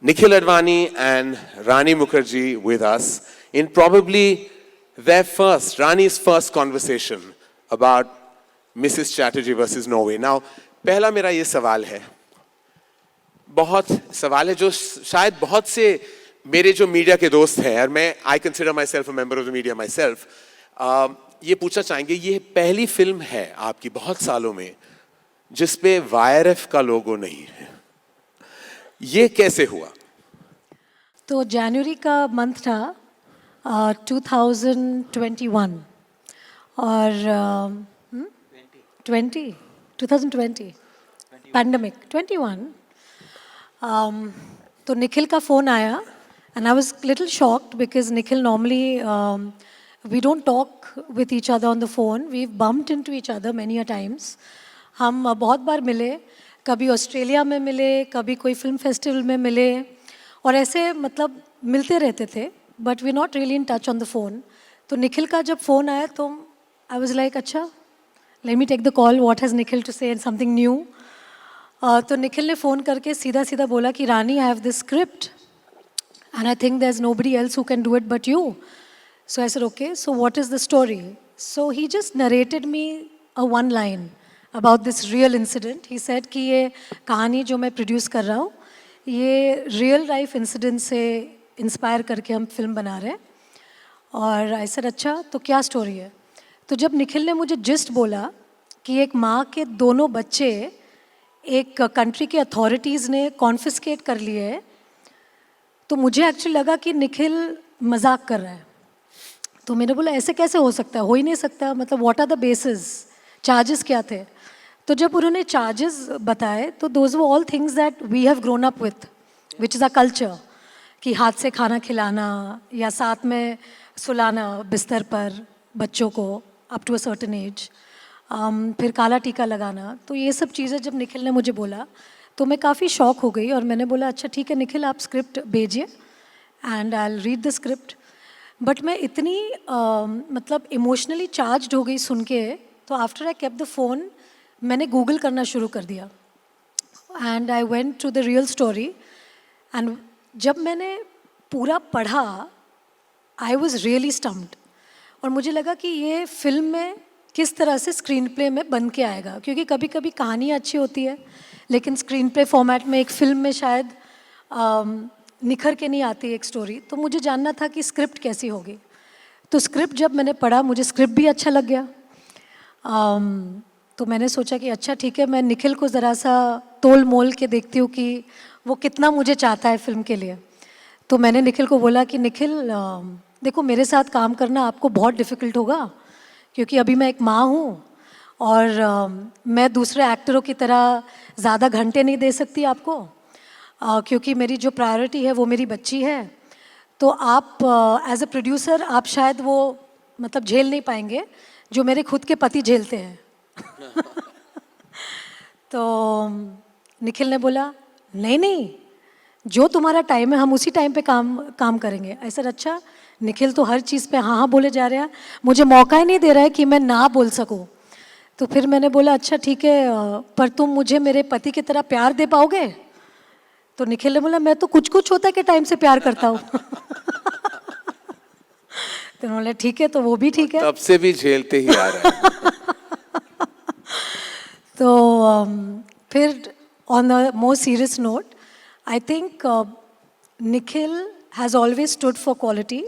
Nikhil Advani and Rani Mukherjee with us in probably Rani's first conversation about Mrs. Chatterjee versus Norway. Now, पहला मेरा ये सवाल है, बहुत सवाल है जो शायद बहुत से मेरे जो मीडिया के दोस्त हैं, और मैं I consider myself a member of the media myself, ये पूछना चाहेंगे, ये पहली फिल्म है आपकी बहुत सालों में जिसपे YRF का लोगो नहीं है, ये कैसे हुआ? तो जनवरी का मंथ था 2021 और 2020 पैंडमिक 21 तो निखिल का फ़ोन आया and I was little shocked because Nikhil normally we don't talk with each other on the phone. We've bumped into each other many a times. हम बहुत बार मिले, कभी ऑस्ट्रेलिया में मिले, कभी कोई फिल्म फेस्टिवल में मिले और ऐसे मतलब मिलते रहते थे, but we not really in touch on the phone. तो निखिल का जब फ़ोन आया तो आई वाज लाइक अच्छा let me take the call, what has Nikhil to say, something new. तो निखिल ने फ़ोन करके सीधा सीधा बोला कि Rani I have this script and I think there's nobody else who can do it but you. So I said, okay, so what is the story? So he just narrated me a one line about this real incident. He said कि ये कहानी जो मैं produce कर रहा हूँ, ये real life incident से इंस्पायर करके हम फिल्म बना रहे हैं. और I said, अच्छा तो क्या स्टोरी है? तो जब निखिल ने मुझे जिस्ट बोला कि एक माँ के दोनों बच्चे एक कंट्री के अथॉरिटीज़ ने कॉन्फिस्केट कर लिए हैं, तो मुझे एक्चुअली लगा कि निखिल मजाक कर रहा है. तो मैंने बोला ऐसे कैसे हो सकता है, हो ही नहीं सकता, मतलब what are the basis, charges क्या थे? तो जब उन्होंने चार्जेस बताए तो those were all things that we have grown up with, which is a culture, कि हाथ से खाना खिलाना या साथ में सुलाना बिस्तर पर बच्चों को up to a certain age, फिर काला टीका लगाना. तो ये सब चीज़ें जब निखिल ने मुझे बोला तो मैं काफ़ी शॉक हो गई और मैंने बोला अच्छा ठीक है निखिल, आप स्क्रिप्ट भेजिए and I will read the script. But मैं इतनी मतलब इमोशनली चार्ज्ड हो गई सुन के, तो after I kept the phone मैंने गूगल करना शुरू कर दिया and I went to the real story. एंड जब मैंने पूरा पढ़ा आई वॉज रियली स्टम्प्ड और मुझे लगा कि ये फिल्म में किस तरह से स्क्रीन प्ले में बन के आएगा, क्योंकि कभी कभी कहानी अच्छी होती है लेकिन स्क्रीन प्ले फॉर्मेट में एक फ़िल्म में शायद निखर के नहीं आती एक स्टोरी. तो मुझे जानना था कि स्क्रिप्ट कैसी होगी. तो स्क्रिप्ट जब मैंने पढ़ा मुझे स्क्रिप्ट भी अच्छा लग गया. तो मैंने सोचा कि अच्छा ठीक है, मैं निखिल को ज़रा सा तोल मोल के देखती हूँ कि वो कितना मुझे चाहता है फ़िल्म के लिए. तो मैंने निखिल को बोला कि निखिल देखो मेरे साथ काम करना आपको बहुत डिफ़िकल्ट होगा, क्योंकि अभी मैं एक माँ हूँ और मैं दूसरे एक्टरों की तरह ज़्यादा घंटे नहीं दे सकती आपको, क्योंकि मेरी जो प्रायोरिटी है वो मेरी बच्ची है. तो आप एज अ प्रोड्यूसर आप शायद वो मतलब झेल नहीं पाएंगे जो मेरे खुद के पति झेलते हैं. तो निखिल ने बोला नहीं नहीं, जो तुम्हारा टाइम है हम उसी टाइम पे काम करेंगे. ऐसा अच्छा निखिल तो हर चीज़ पे हाँ हाँ बोले जा रहा है, मुझे मौका ही नहीं दे रहा है कि मैं ना बोल सकूं. तो फिर मैंने बोला अच्छा ठीक है, पर तुम मुझे मेरे पति की तरह प्यार दे पाओगे? तो निखिल ने बोला मैं तो कुछ कुछ होता है के टाइम से प्यार करता हूँ. तो बोला ठीक है, तो वो भी ठीक है. तब से भी झेलते ही आ रहा है. तो फिर on a more serious note, I think Nikhil has always stood for quality,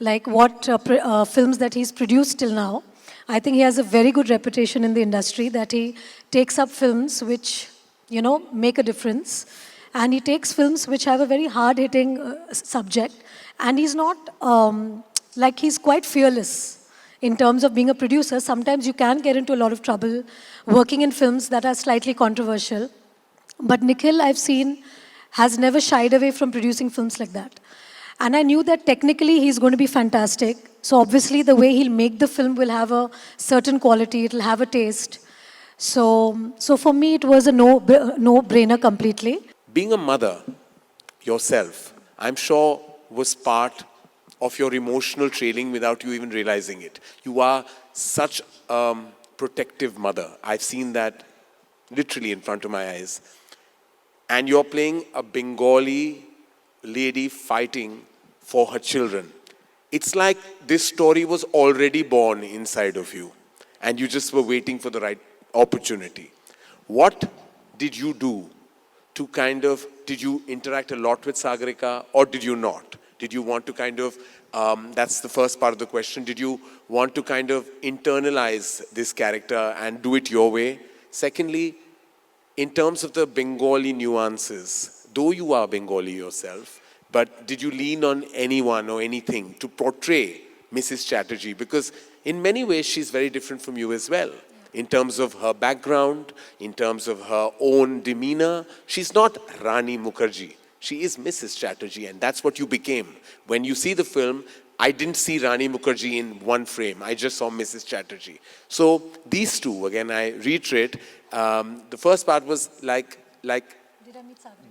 like what films that he's produced till now. I think he has a very good reputation in the industry, that he takes up films which, you know, make a difference. And he takes films which have a very hard-hitting subject. And he's not, like he's quite fearless in terms of being a producer. Sometimes you can get into a lot of trouble working in films that are slightly controversial. But Nikhil, I've seen, has never shied away from producing films like that. And I knew that technically he's going to be fantastic. So obviously the way he'll make the film will have a certain quality, it'll have a taste. So for me it was a no-brainer completely. Being a mother yourself, I'm sure was part of your emotional training without you even realizing it. You are such a protective mother. I've seen that literally in front of my eyes. And you're playing a Bengali lady fighting for her children. It's like this story was already born inside of you, and you just were waiting for the right opportunity. What did you do to did you interact a lot with Sagarika, or did you not? Did you want to that's the first part of the question, did you want to internalize this character and do it your way? Secondly, in terms of the Bengali nuances, though you are Bengali yourself, but did you lean on anyone or anything to portray Mrs. Chatterjee? Because in many ways, she's very different from you as well. In terms of her background, in terms of her own demeanor, she's not Rani Mukherjee. She is Mrs. Chatterjee, and that's what you became. When you see the film, I didn't see Rani Mukherjee in one frame. I just saw Mrs. Chatterjee. So these two, again, I reiterate, the first part was like,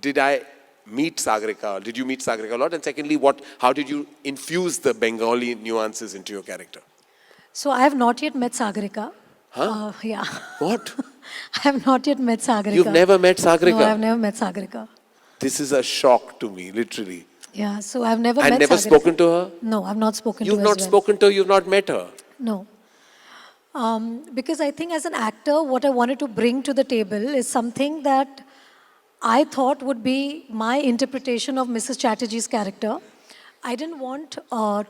did I meet Sagarika? Did you meet Sagarika a lot? And secondly, how did you infuse the Bengali nuances into your character? So I have not yet met Sagarika. Huh? Yeah. What? I have not yet met Sagarika. You've never met Sagarika? No, I have never met Sagarika. This is a shock to me, literally. Yeah, so I've never met And never Sagarika. spoken to her? No, I've not spoken to her. You've not spoken to her, you've not met her? No. Because I think as an actor, what I wanted to bring to the table is something that I thought would be my interpretation of Mrs. Chatterjee's character. I didn't want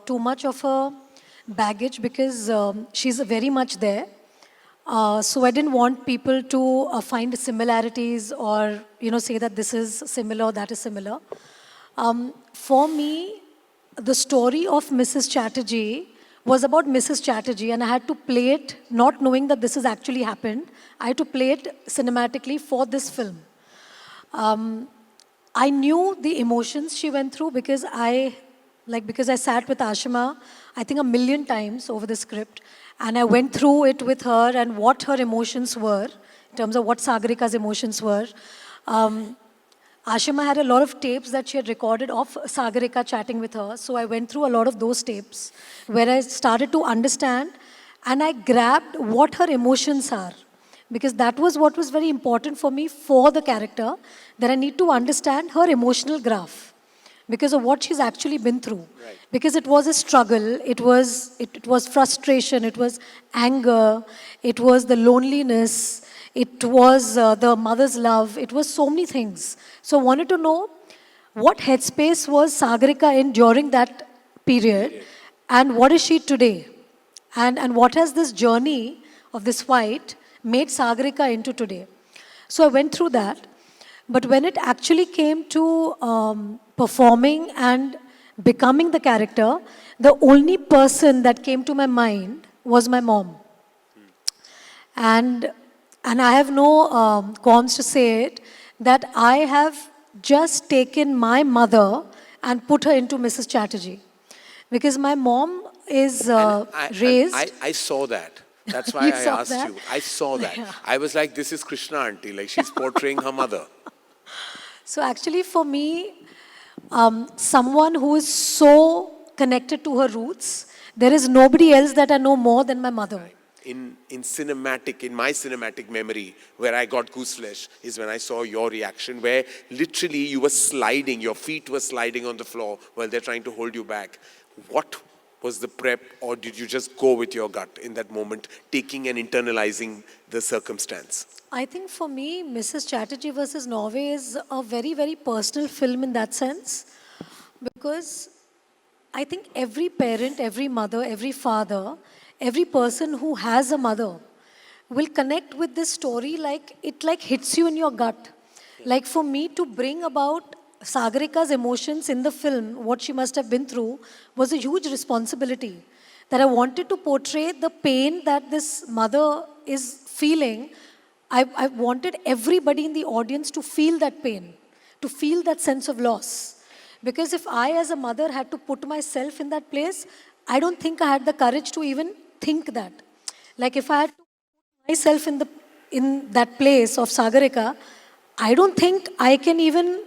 too much of a baggage because she's very much there. So I didn't want people to find similarities or say that this is similar, that is similar. For me, the story of Mrs. Chatterjee was about Mrs. Chatterjee, and I had to play it not knowing that this has actually happened. I had to play it cinematically for this film. I knew the emotions she went through because I sat with Ashima, I think 1 million times over the script, and I went through it with her and what her emotions were, in terms of what Sagarika's emotions were. Ashima had a lot of tapes that she had recorded of Sagarika chatting with her, so I went through a lot of those tapes where I started to understand and I grabbed what her emotions are. Because that was what was very important for me for the character, that I need to understand her emotional graph because of what she's actually been through. Right. Because it was a struggle, it was frustration, it was anger, it was the loneliness, it was the mother's love, it was so many things. So I wanted to know what headspace was Sagarika in during that period and what is she today? And what has this journey of this fight made Sagarika into today? So I went through that. But when it actually came to performing and becoming the character, the only person that came to my mind was my mom. And I have no qualms to say it, that I have just taken my mother and put her into Mrs. Chatterjee. Because my mom is raised... I saw that. That's why I asked that? you. I saw that. Yeah. I was like, this is Krishna auntie, like she's portraying her mother. So actually for me, someone who is so connected to her roots, there is nobody else that I know more than my mother. In my cinematic memory, where I got gooseflesh, is when I saw your reaction, where literally you were sliding, your feet were sliding on the floor while they're trying to hold you back. What was the prep, or did you just go with your gut in that moment, taking and internalizing the circumstance? I think for me, Mrs. Chatterjee vs. Norway is a very, very personal film in that sense, because I think every parent, every mother, every father, every person who has a mother will connect with this story like it hits you in your gut. Like for me to bring about Sagarika's emotions in the film, what she must have been through, was a huge responsibility. That I wanted to portray the pain that this mother is feeling. I wanted everybody in the audience to feel that pain, to feel that sense of loss. Because if I as a mother had to put myself in that place, I don't think I had the courage to even think that. Like if I had to put myself in that place of Sagarika, I don't think I can even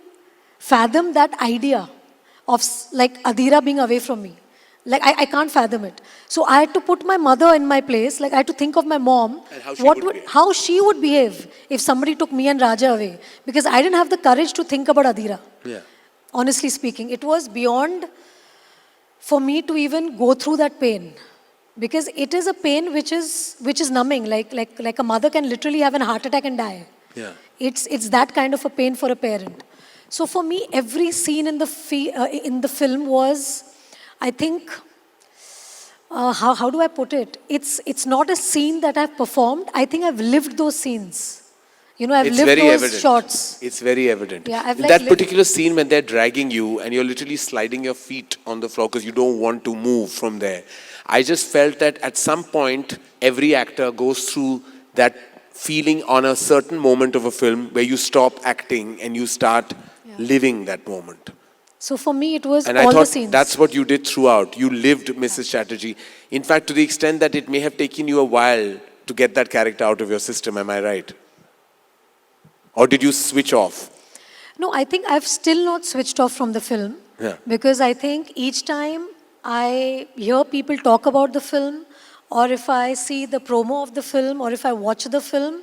fathom that idea of like Adira being away from me. Like I can't fathom it. So I had to put my mother in my place. Like I had to think of my mom. And how she would behave if somebody took me and Raja away. Because I didn't have the courage to think about Adira. Yeah. honestly speaking. It was beyond for me to even go through that pain. Because it is a pain which is numbing, like a mother can literally have a heart attack and die. Yeah. It's that kind of a pain for a parent. So for me, every scene in the film was, I think, how do I put it? It's not a scene that I've performed. I think I've lived those scenes. I've It's lived very those evident. shots. It's very evident. Yeah, I've In like that lived- particular scene when they're dragging you and you're literally sliding your feet on the floor because you don't want to move from there. I just felt that at some point, every actor goes through that feeling on a certain moment of a film where you stop acting and you start living that moment. So for me, it was And all I the thought scenes. that's what you did throughout. You lived Mrs. Chatterjee. In fact, to the extent that it may have taken you a while to get that character out of your system. Am I right? Or did you switch off? No, I think I've still not switched off from the film. Yeah. Because I think each time I hear people talk about the film, or if I see the promo of the film, or if I watch the film,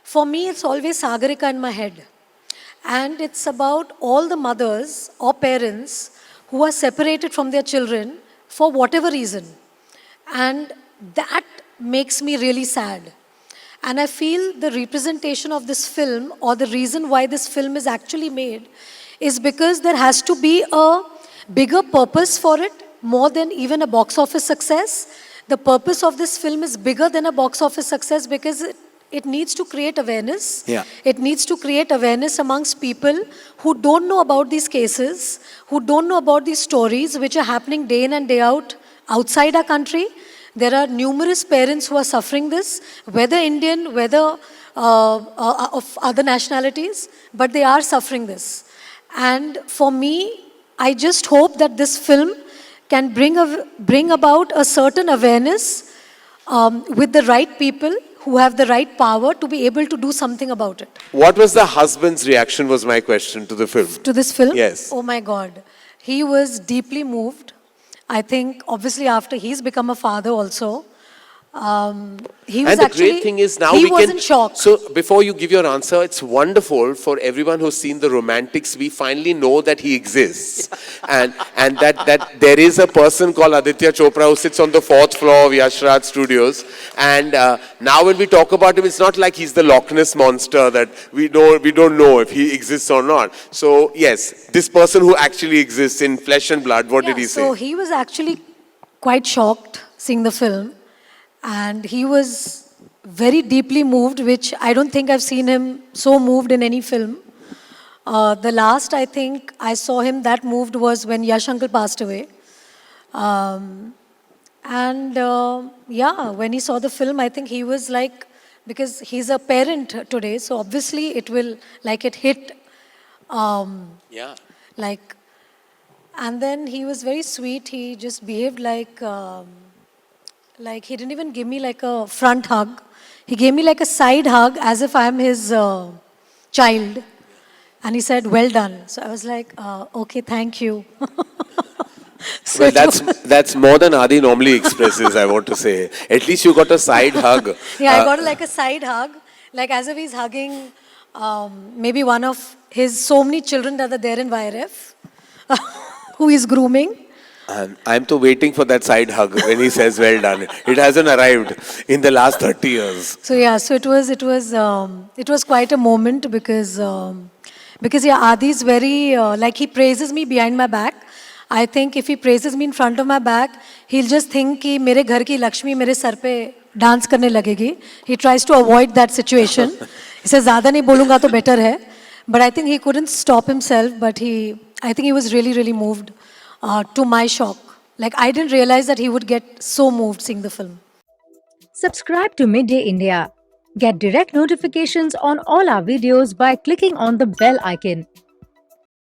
for me it's always Sagarika in my head. And it's about all the mothers or parents who are separated from their children for whatever reason. And that makes me really sad. And I feel the representation of this film, or the reason why this film is actually made, is because there has to be a bigger purpose for it, more than even a box office success. The purpose of this film is bigger than a box office success because it needs to create awareness. Yeah. It needs to create awareness amongst people who don't know about these cases, who don't know about these stories which are happening day in and day out outside our country. There are numerous parents who are suffering this, whether Indian, whether of other nationalities, but they are suffering this. And for me, I just hope that this film can bring about a certain awareness with the right people who have the right power to be able to do something about it. What was the husband's reaction was my question to the film. To this film? Yes. Oh my God. He was deeply moved. I think, obviously, after he's become a father also, he was And the actually, great thing is now he we was can. in shock. So before you give your answer, it's wonderful for everyone who's seen the romantics. We finally know that he exists, and that there is a person called Aditya Chopra who sits on the 4th floor of Yash Raj Studios. And now when we talk about him, it's not like he's the Loch Ness monster that we don't know if he exists or not. So yes, this person who actually exists in flesh and blood. What did he say? So he was actually quite shocked seeing the film. And he was very deeply moved, which I don't think I've seen him so moved in any film. The last I think I saw him that moved was when Yash uncle passed away. When he saw the film, I think he was like, because he's a parent today, so obviously it hit. Yeah. And then he was very sweet. He just behaved like he didn't even give me like a front hug. He gave me like a side hug as if I'm his child. And he said, "Well done." So I was like, okay, thank you. So Well, that's more than Adi normally expresses, I want to say. At least you got a side hug. Yeah, I got like a side hug, like as if he's hugging maybe one of his so many children that are there in YRF, who he's grooming. I'm to waiting for that side hug when he says well done. It hasn't arrived in the last 30 years. So yeah, so it was quite a moment because Adi's very like he praises me behind my back. I think if he praises me in front of my back, he'll just think कि मेरे घर की लक्ष्मी मेरे sir पे dance करने लगेगी. He tries to avoid that situation. He says ज़्यादा नहीं बोलूँगा तो better है. But I think he couldn't stop himself. But I think he was really, really moved. To my shock. Like, I didn't realize that he would get so moved seeing the film. Subscribe to Midday India. Get direct notifications on all our videos by clicking on the bell icon.